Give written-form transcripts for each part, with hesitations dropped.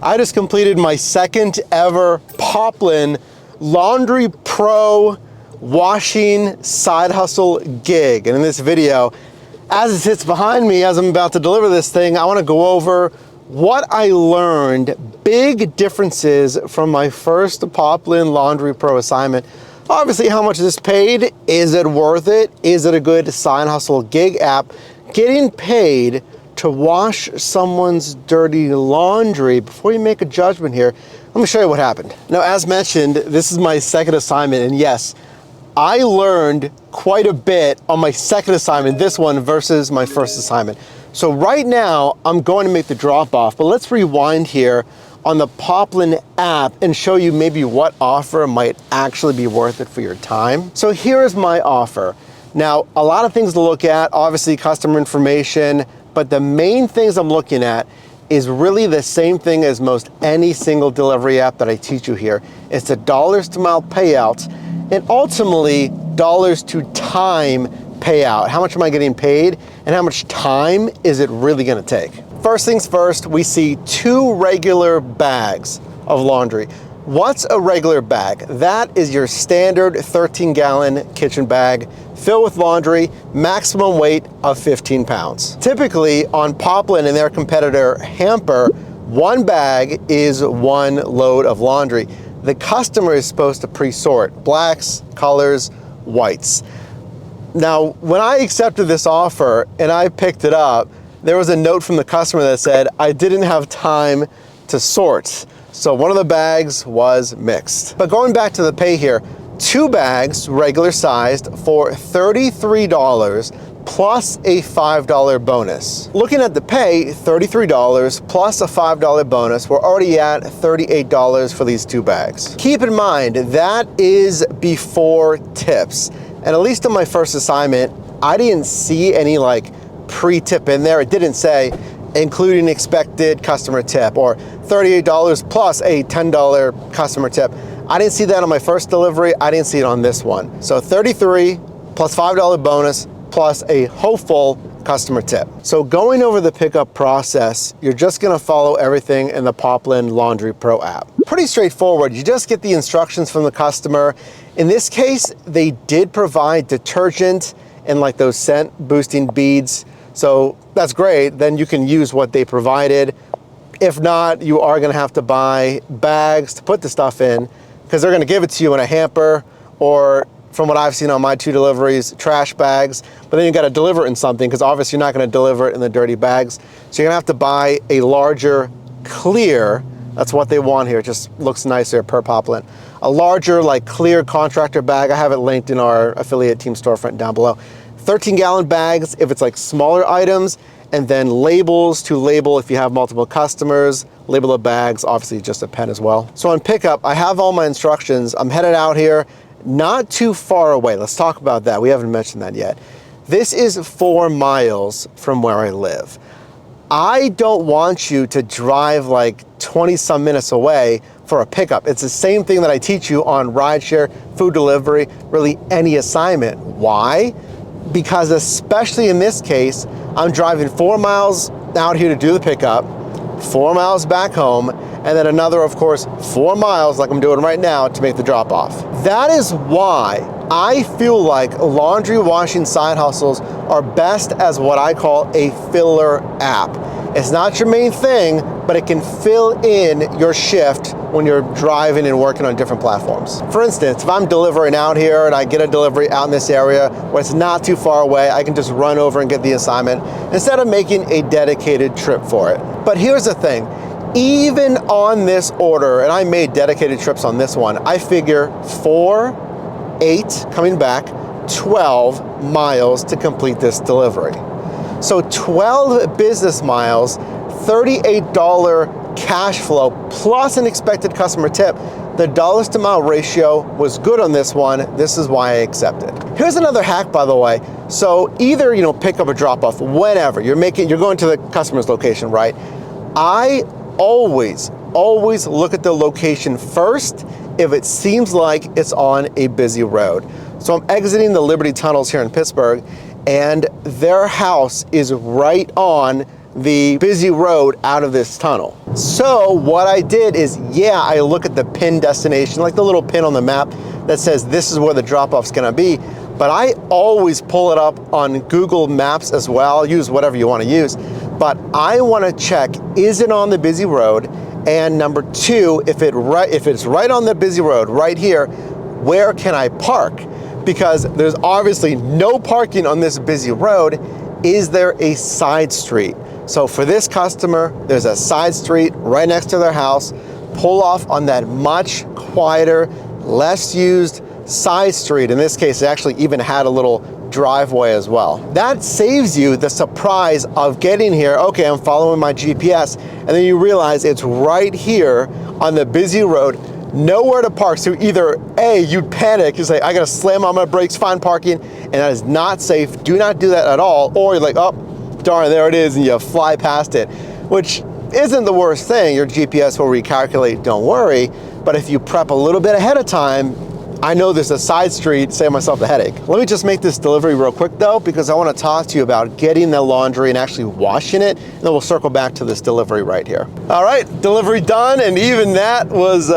I just completed my second ever Poplin Laundry Pro washing side hustle gig. And in this video, as it sits behind me, as I'm about to deliver this thing, I want to go over what I learned, big differences from my first Poplin Laundry Pro assignment. Obviously, how much is this paid? Is it worth it? Is it a good side hustle gig app? Getting paid to wash someone's dirty laundry. Before you make a judgment here, let me show you what happened. Now, as mentioned, this is my second assignment, and yes, I learned quite a bit on my second assignment, this one versus my first assignment. So right now, I'm going to make the drop off, but let's rewind here on the Poplin app and show you maybe what offer might actually be worth it for your time. So here is my offer. Now, a lot of things to look at, obviously customer information, but the main things I'm looking at is really the same thing as most any single delivery app that I teach you here. It's the dollars to mile payouts and ultimately dollars to time payout. How much am I getting paid and how much time is it really gonna take? First things first, we see two regular bags of laundry. What's a regular bag? That is your standard 13-gallon kitchen bag filled with laundry, maximum weight of 15 pounds. Typically on Poplin and their competitor Hamper, one bag is one load of laundry. The customer is supposed to pre-sort blacks, colors, whites. Now, when I accepted this offer and I picked it up, there was a note from the customer that said, I didn't have time to sort. So one of the bags was mixed. But going back to the pay here, two bags, regular sized, for $33 plus a $5 bonus. Looking at the pay, $33 plus a $5 bonus, we're already at $38 for these two bags. Keep in mind, that is before tips. And at least on my first assignment, I didn't see any like pre-tip in there. It didn't say including expected customer tip or $38 plus a $10 customer tip. I didn't see that on my first delivery. I didn't see it on this one. So 33 plus $5 bonus plus a hopeful customer tip. So going over the pickup process, you're just gonna follow everything in the Poplin Laundry Pro app. Pretty straightforward. You just get the instructions from the customer. In this case, they did provide detergent and like those scent boosting beads. So that's great. Then you can use what they provided. If not, you are gonna have to buy bags to put the stuff in because they're gonna give it to you in a hamper or, from what I've seen on my two deliveries, trash bags, but then you gotta deliver it in something because obviously you're not gonna deliver it in the dirty bags. So you're gonna have to buy a larger clear, that's what they want here, it just looks nicer per Poplin. A larger like clear contractor bag, I have it linked in our affiliate team storefront down below. 13-gallon bags if it's like smaller items, and then labels to label if you have multiple customers, label the bags, obviously just a pen as well. So on pickup, I have all my instructions. I'm headed out here, not too far away. Let's talk about that. We haven't mentioned that yet. This is 4 miles from where I live. I don't want you to drive like 20 some minutes away for a pickup. It's the same thing that I teach you on rideshare, food delivery, really any assignment. Why? Because especially in this case, I'm driving 4 miles out here to do the pickup, 4 miles back home, and then another, of course, 4 miles like I'm doing right now to make the drop off. That is why I feel like laundry washing side hustles are best as what I call a filler app. It's not your main thing, but it can fill in your shift when you're driving and working on different platforms. For instance, if I'm delivering out here and I get a delivery out in this area where it's not too far away, I can just run over and get the assignment instead of making a dedicated trip for it. But here's the thing, even on this order, and I made dedicated trips on this one, I figure 4, 8 coming back, 12 miles to complete this delivery. So 12 business miles, $38 cash flow, plus an expected customer tip. The dollars to mile ratio was good on this one. This is why I accepted. Here's another hack, by the way. So either, pick up or drop off, whenever. You're going to the customer's location, right? I always look at the location first if it seems like it's on a busy road. So I'm exiting the Liberty tunnels here in Pittsburgh, and their house is right on the busy road out of this tunnel. So what I did is, yeah, I look at the pin destination, like the little pin on the map that says this is where the drop-off's gonna be, but I always pull it up on Google Maps as well. Use whatever you wanna use, but I wanna check, is it on the busy road? And number two, if it's right on the busy road, right here, where can I park? Because there's obviously no parking on this busy road. Is there a side street? So for this customer, there's a side street right next to their house. Pull off on that much quieter, less used side street. In this case, it actually even had a little driveway as well. That saves you the surprise of getting here. Okay, I'm following my GPS, and then you realize it's right here on the busy road, nowhere to park. So either A, you'd panic, you say, I gotta slam on my brakes, find parking, and that is not safe. Do not do that at all. Or you're like, oh, darn, there it is, and you fly past it, which isn't the worst thing. Your GPS will recalculate, don't worry. But if you prep a little bit ahead of time, I know there's a side street, save myself a headache. Let me just make this delivery real quick though, because I want to talk to you about getting the laundry and actually washing it, and then we'll circle back to this delivery right here. All right, delivery done, and even that was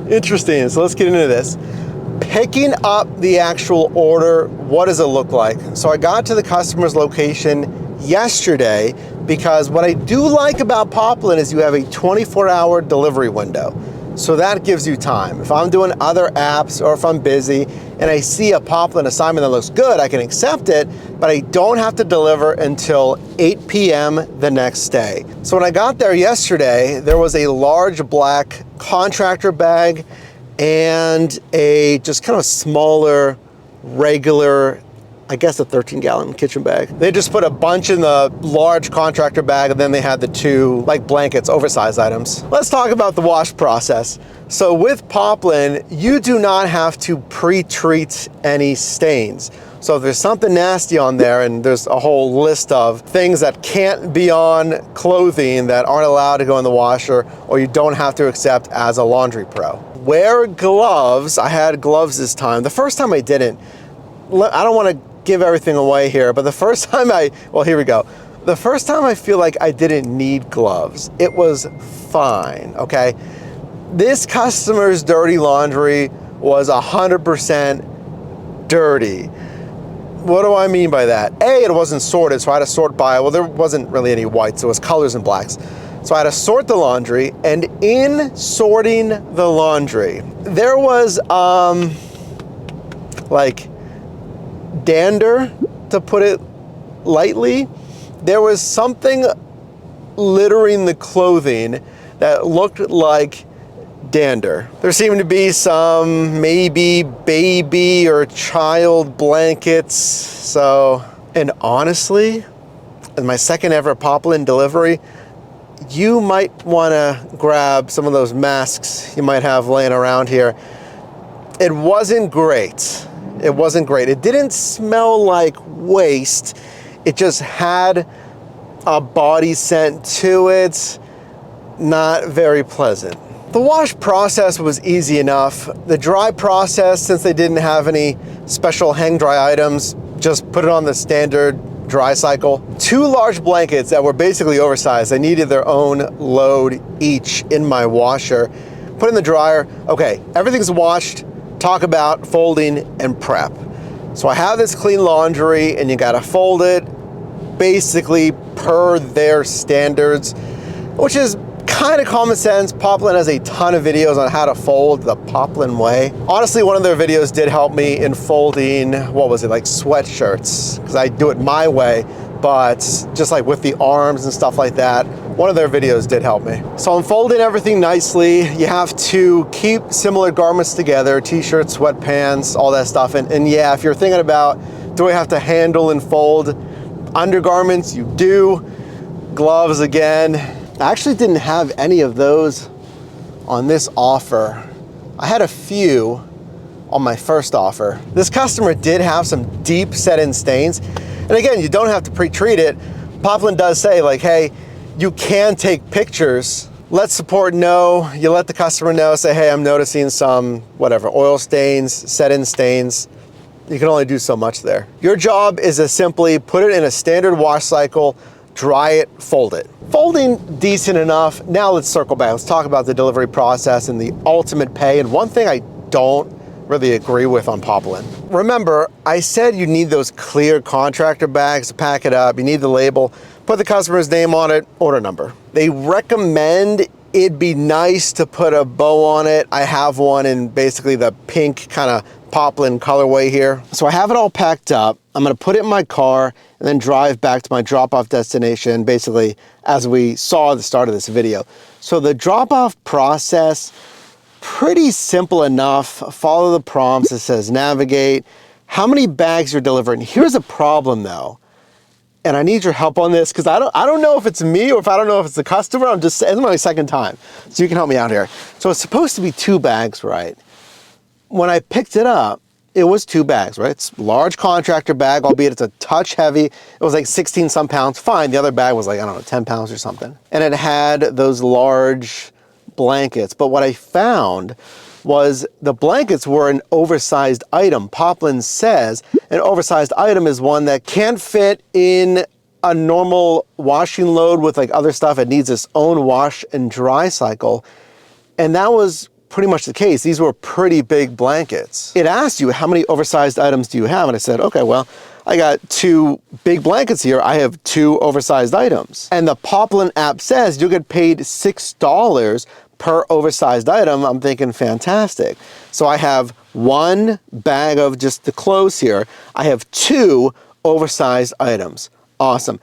interesting. So let's get into this. Picking up the actual order, what does it look like? So I got to the customer's location yesterday, because what I do like about Poplin is you have a 24-hour delivery window. So that gives you time. If I'm doing other apps or if I'm busy and I see a Poplin assignment that looks good, I can accept it, but I don't have to deliver until 8 p.m. the next day. So when I got there yesterday, there was a large black contractor bag and a just kind of smaller, regular, I guess a 13-gallon kitchen bag. They just put a bunch in the large contractor bag, and then they had the two like blankets, oversized items. Let's talk about the wash process. So with Poplin, you do not have to pre-treat any stains. So if there's something nasty on there, and there's a whole list of things that can't be on clothing that aren't allowed to go in the washer, or you don't have to accept as a laundry pro. Wear gloves. I had gloves this time. The first time I didn't. I don't want to give everything away here, but the first time well, here we go. The first time I feel like I didn't need gloves, it was fine, okay? This customer's dirty laundry was 100% dirty. What do I mean by that? A, it wasn't sorted, so I had to sort by, well, there wasn't really any whites, it was colors and blacks. So I had to sort the laundry, and in sorting the laundry, there was, like, dander, to put it lightly. There was something littering the clothing that looked like dander. There seemed to be some maybe baby or child blankets. So, and honestly, in my second ever Poplin delivery, you might want to grab some of those masks you might have laying around here. It wasn't great. It wasn't great. It didn't smell like waste. It just had a body scent to it. Not very pleasant. The wash process was easy enough. The dry process, since they didn't have any special hang dry items, just put it on the standard dry cycle. Two large blankets that were basically oversized. They needed their own load each in my washer. Put in the dryer. Okay, everything's washed. Talk about folding and prep. So I have this clean laundry, and you gotta fold it basically per their standards, which is kind of common sense. Poplin has a ton of videos on how to fold the Poplin way. Honestly, one of their videos did help me in folding, what was it, like sweatshirts, because I do it my way, but just like with the arms and stuff like that, one of their videos did help me. So I'm folding everything nicely. You have to keep similar garments together, t-shirts, sweatpants, all that stuff. And yeah, if you're thinking about, do I have to handle and fold undergarments? You do. Gloves again. I actually didn't have any of those on this offer. I had a few on my first offer. This customer did have some deep set-in stains. And again, you don't have to pre-treat it. Poplin does say like, hey, you can take pictures. Let support know. You let the customer know, say, hey, I'm noticing some, whatever, oil stains, set-in stains. You can only do so much there. Your job is to simply put it in a standard wash cycle, dry it, fold it. Folding decent enough. Now let's circle back. Let's talk about the delivery process and the ultimate pay. And one thing I don't really agree with on Poplin. Remember, I said you need those clear contractor bags to pack it up. You need the label, put the customer's name on it, order number. They recommend it'd be nice to put a bow on it. I have one in basically the pink kind of Poplin colorway here. So I have it all packed up. I'm gonna put it in my car and then drive back to my drop-off destination, basically as we saw at the start of this video. So the drop-off process, pretty simple enough. Follow the prompts. It says navigate, how many bags you're delivering. Here's a problem though, and I need your help on this because I don't know if it's me or if I don't know if it's the customer. It's my second time, so you can help me out here. So it's supposed to be 2 bags, right? When I picked it up, it was 2 bags, right? It's a large contractor bag, albeit it's a touch heavy. It was like 16 some pounds, fine. The other bag was like, I don't know, 10 pounds or something. And it had those large blankets. But what I found was the blankets were an oversized item. Poplin says an oversized item is one that can't fit in a normal washing load with like other stuff. It needs its own wash and dry cycle. And that was pretty much the case. These were pretty big blankets. It asked you, how many oversized items do you have? And I said, okay, well, I got 2 big blankets here. I have 2 oversized items. And the Poplin app says you'll get paid $6 per oversized item. I'm thinking fantastic. So I have 1 bag of just the clothes here. I have 2 oversized items. Awesome.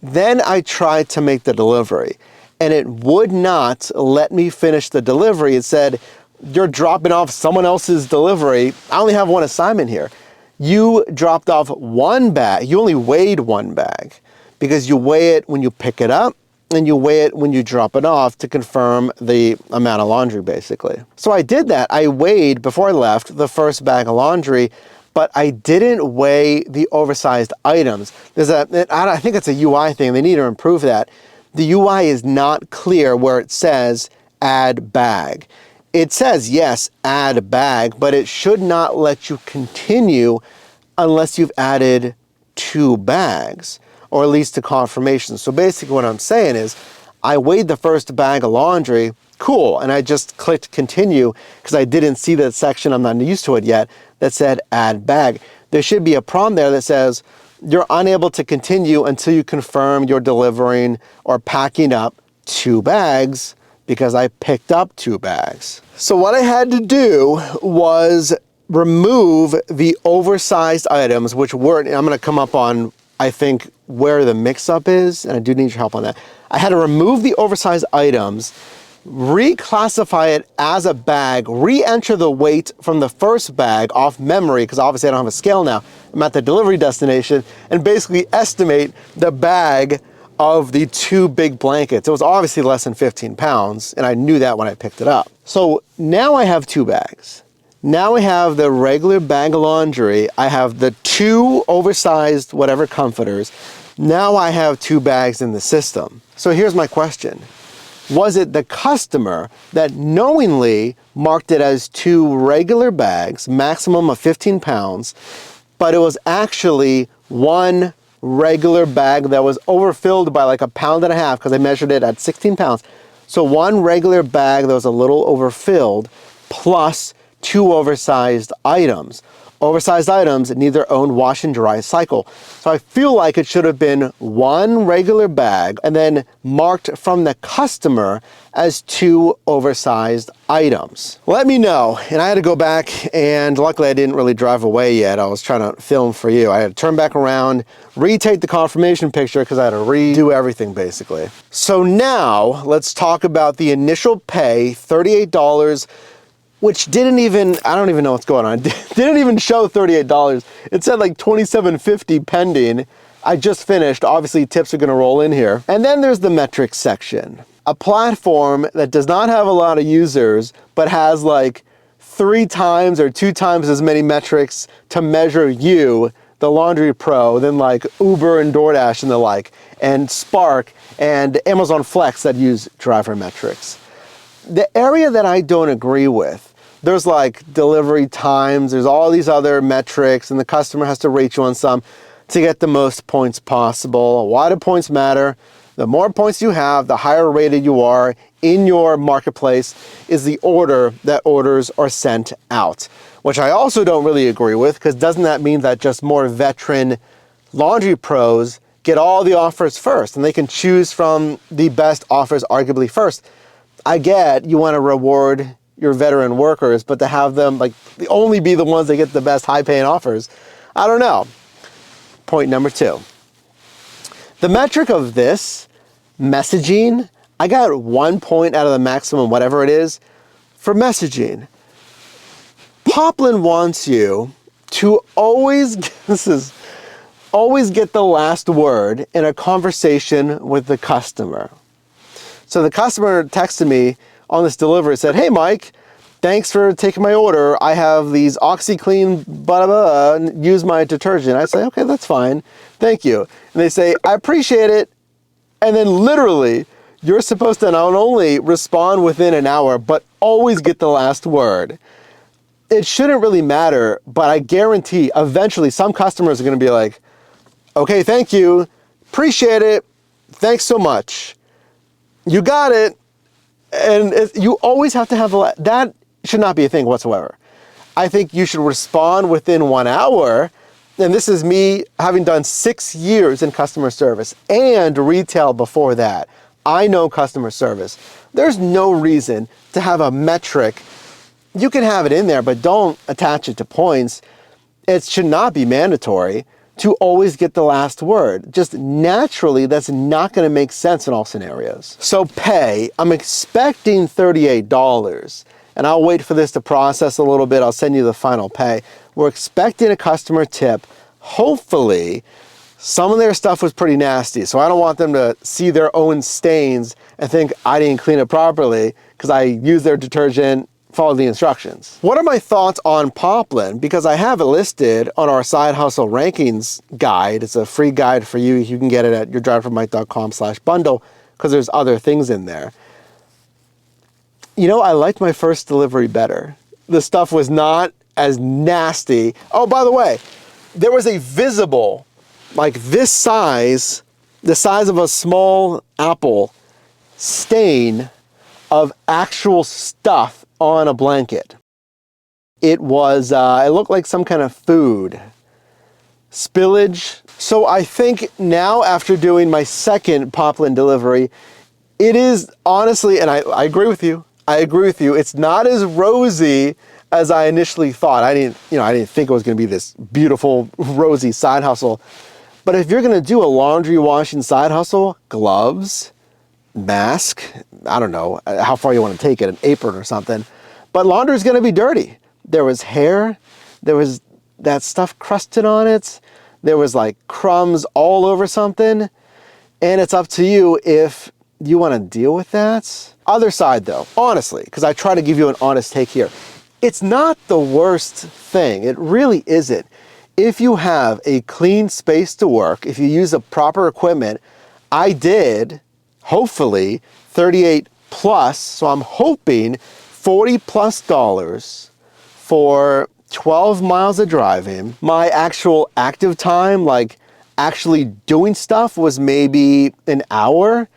Then I tried to make the delivery and it would not let me finish the delivery. It said, you're dropping off someone else's delivery. I only have 1 assignment here. You dropped off 1 bag. You only weighed 1 bag because you weigh it when you pick it up and you weigh it when you drop it off to confirm the amount of laundry, basically. So I did that. I weighed, before I left, the first bag of laundry, but I didn't weigh the oversized items. I think it's a UI thing. They need to improve that. The UI is not clear where it says add bag. It says, yes, add bag, but it should not let you continue unless you've added 2 bags, or at least a confirmation. So basically what I'm saying is, I weighed the first bag of laundry, cool, and I just clicked continue because I didn't see that section, I'm not used to it yet, that said add bag. There should be a prompt there that says, you're unable to continue until you confirm you're delivering or packing up 2 bags because I picked up 2 bags. So what I had to do was remove the oversized items, which were, I'm gonna come up on, I think, where the mix-up is, and I do need your help on that. I had to remove the oversized items, reclassify it as a bag, re-enter the weight from the first bag off memory, because obviously I don't have a scale now. I'm at the delivery destination, and basically estimate the bag of the 2 big blankets. It was obviously less than 15 pounds, and I knew that when I picked it up. So now I have 2 bags. Now I have the regular bag of laundry. I have the 2 oversized whatever comforters. Now I have 2 bags in the system. So here's my question. Was it the customer that knowingly marked it as 2 regular bags, maximum of 15 pounds, but it was actually 1 regular bag that was overfilled by like 1.5 pounds because I measured it at 16 pounds. So 1 regular bag that was a little overfilled plus 2 oversized items. Oversized items need their own wash and dry cycle. So I feel like it should have been 1 regular bag and then marked from the customer as 2 oversized items. Let me know. And I had to go back, and luckily I didn't really drive away yet. I was trying to film for you. I had to turn back around, retake the confirmation picture because I had to redo everything basically. So now let's talk about the initial pay, $38, which didn't even, I don't even know what's going on. Didn't even show $38. It said like $27.50 pending. I just finished. Obviously tips are gonna roll in here. And then there's the metrics section. A platform that does not have a lot of users, but has like 3 times or 2 times as many metrics to measure you, the laundry pro, than like Uber and DoorDash and the like, and Spark and Amazon Flex that use driver metrics. The area that I don't agree with, there's like delivery times, there's all these other metrics, and the customer has to rate you on some. to get the most points possible. Why do points matter? The more points you have, the higher rated you are in your marketplace is the order that orders are sent out, which I also don't really agree with, because doesn't that mean that just more veteran laundry pros get all the offers first and they can choose from the best offers arguably first? I get you want to reward your veteran workers, but to have them like only be the ones that get the best high paying offers, I don't know. Point number 2. The metric of this, messaging, I got 1 point out of the maximum, whatever it is, for messaging. Poplin wants you to always, always get the last word in a conversation with the customer. So the customer texted me on this delivery, said, "Hey Mike, thanks for taking my order. I have these OxyClean, blah, blah, blah, use my detergent." I say, "Okay, that's fine. Thank you." And they say, "I appreciate it." And then literally, you're supposed to not only respond within an hour, but always get the last word. It shouldn't really matter, but I guarantee eventually some customers are going to be like, "Okay, thank you. Appreciate it. Thanks so much. You got it." And you always have to have that. Should not be a thing whatsoever. I think you should respond within 1 hour. And this is me having done 6 years in customer service and retail before that. I know customer service. There's no reason to have a metric. You can have it in there, but don't attach it to points. It should not be mandatory to always get the last word. Just naturally, that's not going to make sense in all scenarios. So pay, I'm expecting $38. And I'll wait for this to process a little bit. I'll send you the final pay. We're expecting a customer tip. Hopefully, some of their stuff was pretty nasty, so I don't want them to see their own stains and think I didn't clean it properly because I used their detergent, followed the instructions. What are my thoughts on Poplin? Because I have it listed on our Side Hustle Rankings guide. It's a free guide for you. You can get it at yourdriveformike.com/bundle because there's other things in there. You know, I liked my first delivery better. The stuff was not as nasty. Oh, by the way, there was a visible, like this size, the size of a small apple, stain of actual stuff on a blanket. It was, it looked like some kind of food. Spillage. So I think now after doing my second Poplin delivery, it is honestly, and I agree with you, it's not as rosy as I initially thought. I didn't think it was going to be this beautiful, rosy side hustle. But if you're going to do a laundry washing side hustle, gloves, mask, I don't know how far you want to take it, an apron or something, but laundry is going to be dirty. There was hair, there was that stuff crusted on it, there was like crumbs all over something, and it's up to you if you want to deal with that. Other side though, honestly, because I try to give you an honest take here, it's not the worst thing. It really isn't. If you have a clean space to work, if you use the proper equipment, I did, hopefully, 38 plus, so I'm hoping $40+ for 12 miles of driving. My actual active time, like actually doing stuff, was maybe an hour,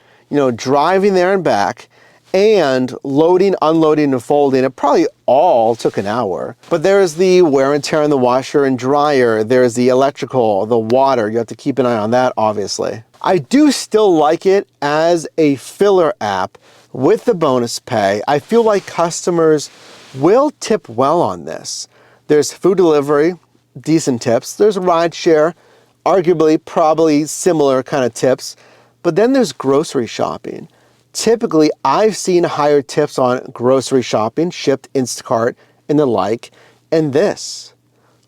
driving there and back, and loading, unloading, and folding. It probably all took an hour. But there's the wear and tear on the washer and dryer. There's the electrical, the water. You have to keep an eye on that, obviously. I do still like it as a filler app with the bonus pay. I feel like customers will tip well on this. There's food delivery, decent tips. There's ride share, arguably probably similar kind of tips. But then there's grocery shopping. Typically, I've seen higher tips on grocery shopping, shipped Instacart, and the like. And this,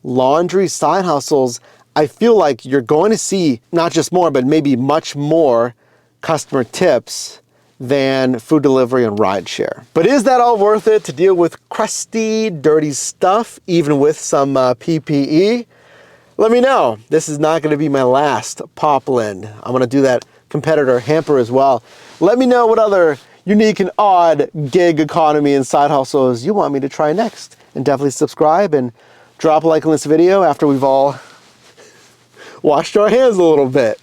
laundry side hustles, I feel like you're going to see not just more, but maybe much more customer tips than food delivery and rideshare. But is that all worth it to deal with crusty, dirty stuff, even with some PPE? Let me know. This is not going to be my last Poplin. I'm going to do that competitor hamper as well. Let me know what other unique and odd gig economy and side hustles you want me to try next. And definitely subscribe and drop a like on this video after we've all washed our hands a little bit.